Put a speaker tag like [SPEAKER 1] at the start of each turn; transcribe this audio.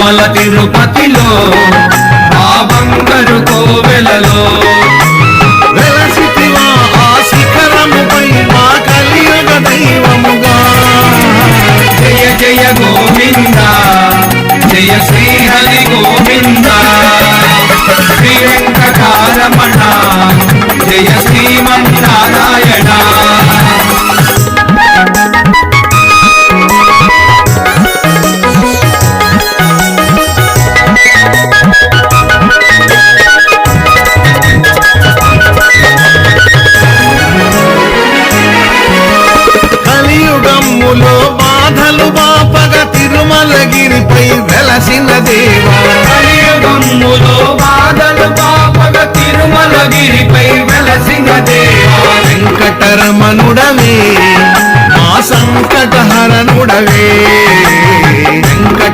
[SPEAKER 1] తిరుమల తిరుపతిలో ఆ బంగారు కోవెలలో
[SPEAKER 2] వెలసితివా ఆ శిఖరముపై మా కలియుగ దైవముగా.
[SPEAKER 1] జయ జయ గోవింద జయ శ్రీహరి గోవింద శ్రీ వెంకటారమణ జయ శ్రీమన్నారాయణ.
[SPEAKER 2] కలియుగమ్ములో బాధలు బాపగ తిరుమలగిరిపై వెలసిన దేవా.
[SPEAKER 1] కలియుగమ్ములో బాధలు పాపగ తిరుమలగిరిపై వెలసిన దేవా.
[SPEAKER 2] వెంకటరమణుడవే మా సంకటహరణుడవే. వెంకట